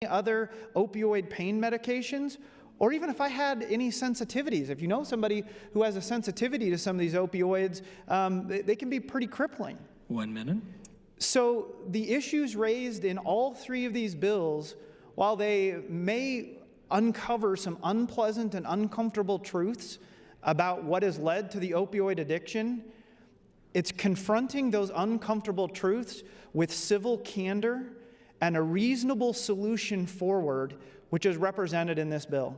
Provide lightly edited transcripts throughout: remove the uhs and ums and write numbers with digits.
other opioid pain medications, or even if I had any sensitivities. If you know somebody who has a sensitivity to some of these opioids, they can be pretty crippling. 1 minute. So the issues raised in all three of these bills, while they may uncover some unpleasant and uncomfortable truths about what has led to the opioid addiction, it's confronting those uncomfortable truths with civil candor and a reasonable solution forward, which is represented in this bill.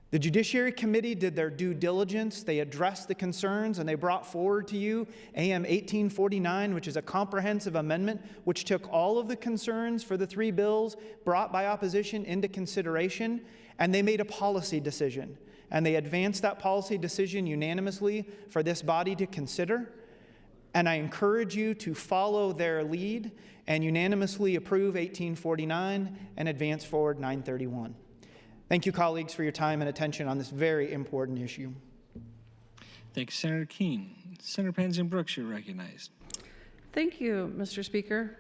The Judiciary Committee did their due diligence. They addressed the concerns, and they brought forward to you AM 1849, which is a comprehensive amendment which took all of the concerns for the three bills brought by opposition into consideration, and they made a policy decision. And they advanced that policy decision unanimously for this body to consider. And I encourage you to follow their lead and unanimously approve 1849 and advance forward 931. Thank you, colleagues, for your time and attention on this very important issue. Thank you, Senator Keene. Senator Penzing Brooks, you're recognized. Thank you, Mr. Speaker.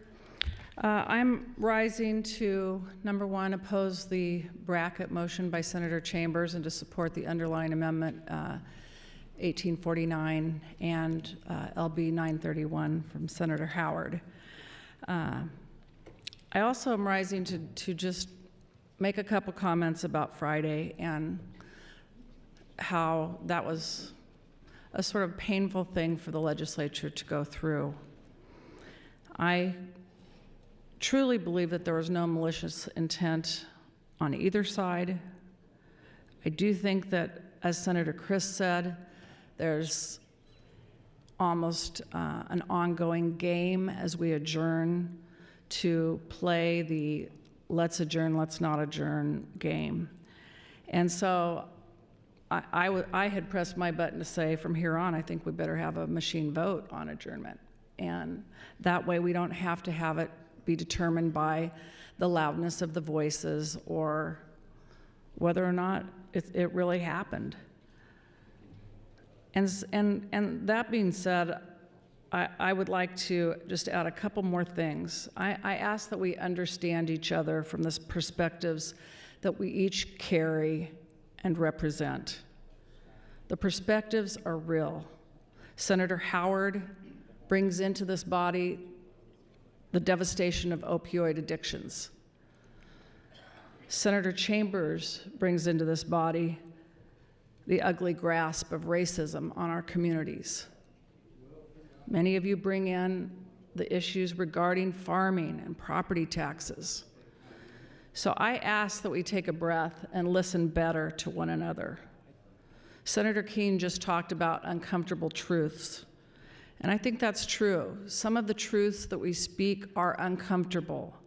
I'm rising to, number one, oppose the bracket motion by Senator Chambers and to support the underlying amendment 1849 and LB 931 from Senator Howard. I also am rising to just make a couple comments about Friday and how that was a sort of painful thing for the legislature to go through. I truly believe that there was no malicious intent on either side. I do think that, as Senator Crist said, there's almost an ongoing game as we adjourn to play the let's adjourn, let's not adjourn game. And so I had pressed my button to say from here on, I think we better have a machine vote on adjournment. And that way we don't have to have it be determined by the loudness of the voices or whether or not it really happened. And that being said, I would like to just add a couple more things. I ask that we understand each other from the perspectives that we each carry and represent. The perspectives are real. Senator Howard brings into this body the devastation of opioid addictions. Senator Chambers brings into this body the ugly grasp of racism on our communities. Many of you bring in the issues regarding farming and property taxes. So I ask that we take a breath and listen better to one another. Senator Keene just talked about uncomfortable truths, and I think that's true. Some of the truths that we speak are uncomfortable.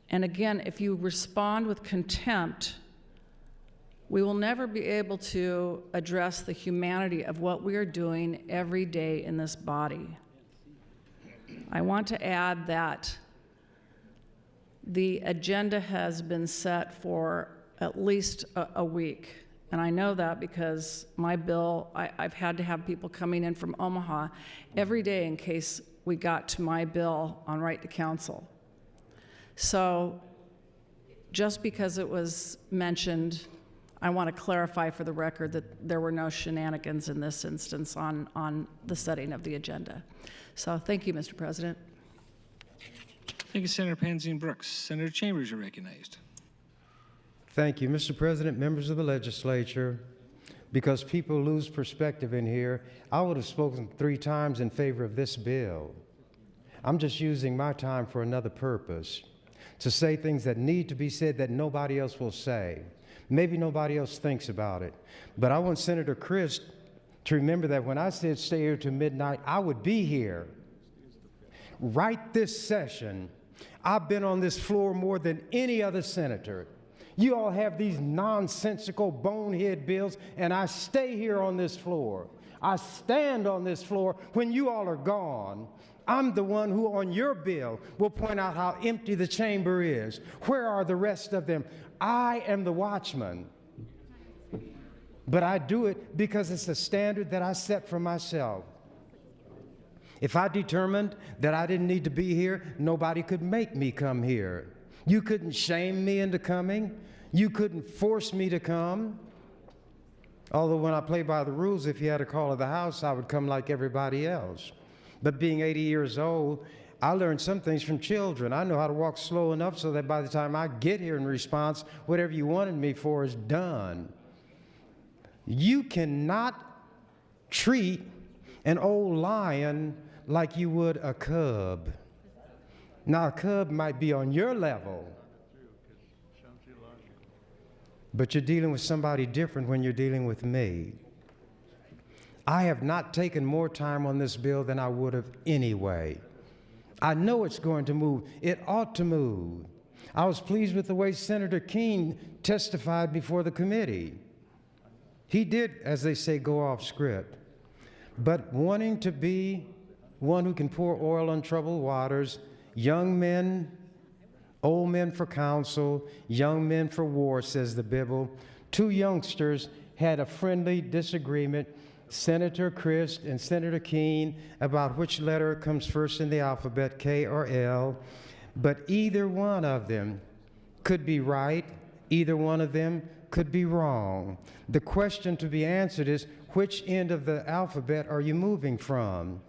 And again, if you respond with contempt, we will never be able to address the humanity of what we are doing every day in this body. I want to add that the agenda has been set for at least a week. And I know that because my bill, I've had to have people coming in from Omaha every day in case we got to my bill on right to counsel. So just because it was mentioned, I want to clarify for the record that there were no shenanigans in this instance on the setting of the agenda. So thank you, Mr. President. Thank you, Senator Penzing Brooks. Senator Chambers, you're recognized. Thank you, Mr. President, members of the legislature. Because people lose perspective in here, I would have spoken 3 times in favor of this bill. I'm just using my time for another purpose, to say things that need to be said that nobody else will say. Maybe nobody else thinks about it. But I want Senator Crist to remember that when I said stay here till midnight, I would be here. Right this session, I've been on this floor more than any other senator. You all have these nonsensical bonehead bills, and I stay here on this floor. I stand on this floor when you all are gone. I'm the one who on your bill will point out how empty the chamber is. Where are the rest of them? I am the watchman. But I do it because it's a standard that I set for myself. If I determined that I didn't need to be here, nobody could make me come here. You couldn't shame me into coming. You couldn't force me to come. Although when I play by the rules, if you had a call of the house, I would come like everybody else. But being 80 years old, I learned some things from children. I know how to walk slow enough so that by the time I get here in response, whatever you wanted me for is done. You cannot treat an old lion like you would a cub. Now, a cub might be on your level, but you're dealing with somebody different when you're dealing with me. I have not taken more time on this bill than I would have anyway. I know it's going to move. It ought to move. I was pleased with the way Senator Keene testified before the committee. He did, as they say, go off script. But wanting to be one who can pour oil on troubled waters, young men, old men for counsel, young men for war, says the Bible. Two youngsters had a friendly disagreement, Senator Crist and Senator Keene, about which letter comes first in the alphabet, K or L. But either one of them could be right, either one of them could be wrong. The question to be answered is, which end of the alphabet are you moving from?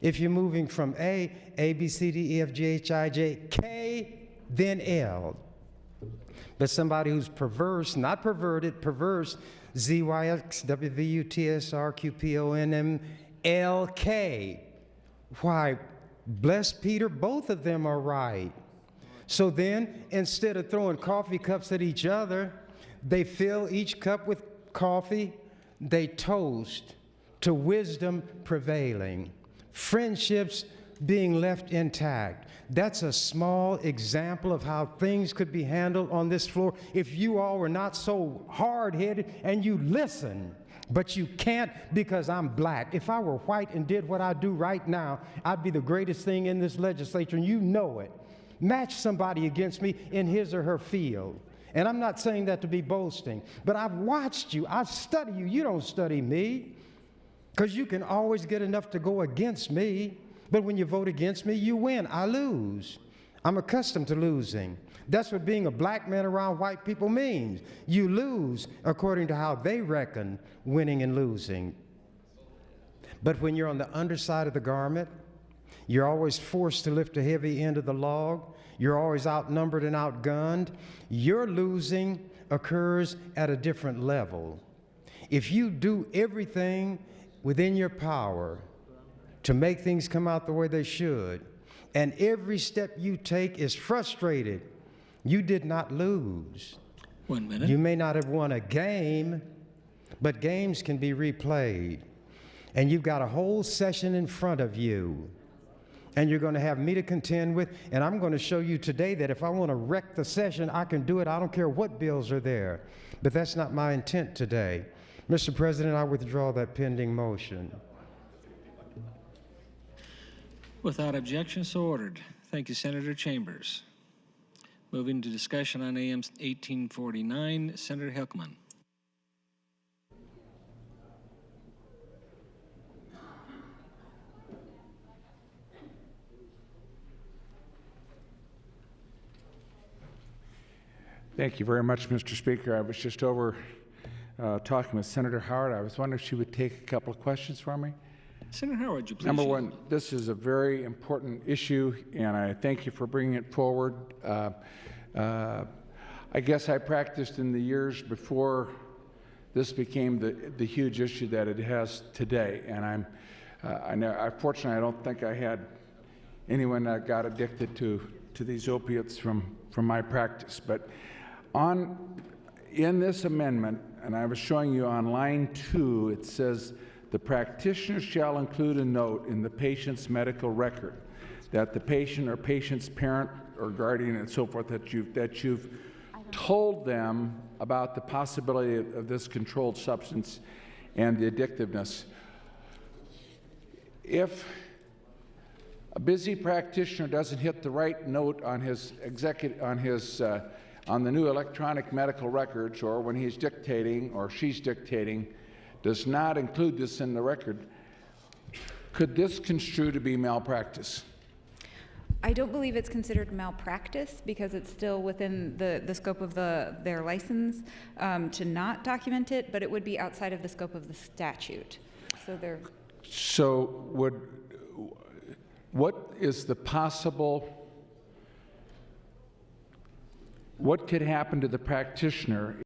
If you're moving from A, B, C, D, E, F, G, H, I, J, K, then L. But somebody who's perverse, not perverted, perverse, Z, Y, X, W, V, U, T, S, R, Q, P, O, N, M, L, K. Why, bless Peter, both of them are right. So then, instead of throwing coffee cups at each other, they fill each cup with coffee, they toast to wisdom prevailing, friendships being left intact. That's a small example of how things could be handled on this floor if you all were not so hard-headed and you listen. But you can't because I'm black. If I were white and did what I do right now, I'd be the greatest thing in this legislature, and you know it. Match somebody against me in his or her field. And I'm not saying that to be boasting, but I've watched you. I study you. You don't study me, because you can always get enough to go against me. But when you vote against me, you win. I lose. I'm accustomed to losing. That's what being a black man around white people means. You lose according to how they reckon winning and losing. But when you're on the underside of the garment, you're always forced to lift a heavy end of the log. You're always outnumbered and outgunned. Your losing occurs at a different level. If you do everything within your power to make things come out the way they should, and every step you take is frustrated, you did not lose. 1 minute. You may not have won a game, but games can be replayed. And you've got a whole session in front of you. And you're going to have me to contend with, and I'm going to show you today that if I want to wreck the session, I can do it. I don't care what bills are there. But that's not my intent today. Mr. President, I withdraw that pending motion. Without objection, so ordered. Thank you, Senator Chambers. Moving to discussion on AM 1849, Senator Hilkman. Thank you very much, Mr. Speaker. I was just over talking with Senator Howard. I was wondering if she would take a couple of questions for me. Senator Howard, would you please? Number one, this is a very important issue, and I thank you for bringing it forward. I guess I practiced in the years before this became the huge issue that it has today, and fortunately, I don't think I had anyone that got addicted to these opiates from my practice. But in this amendment, and I was showing you on line 2, it says, the practitioner shall include a note in the patient's medical record that the patient or patient's parent or guardian and so forth that you've told them about the possibility of this controlled substance and the addictiveness. If a busy practitioner doesn't hit the right note on his on the new electronic medical records, or when he's dictating or she's dictating, does not include this in the record, could this construe to be malpractice? I don't believe it's considered malpractice because it's still within the scope of their license to not document it, but it would be outside of the scope of the statute. So they're. So what is the possible, what could happen to the practitioner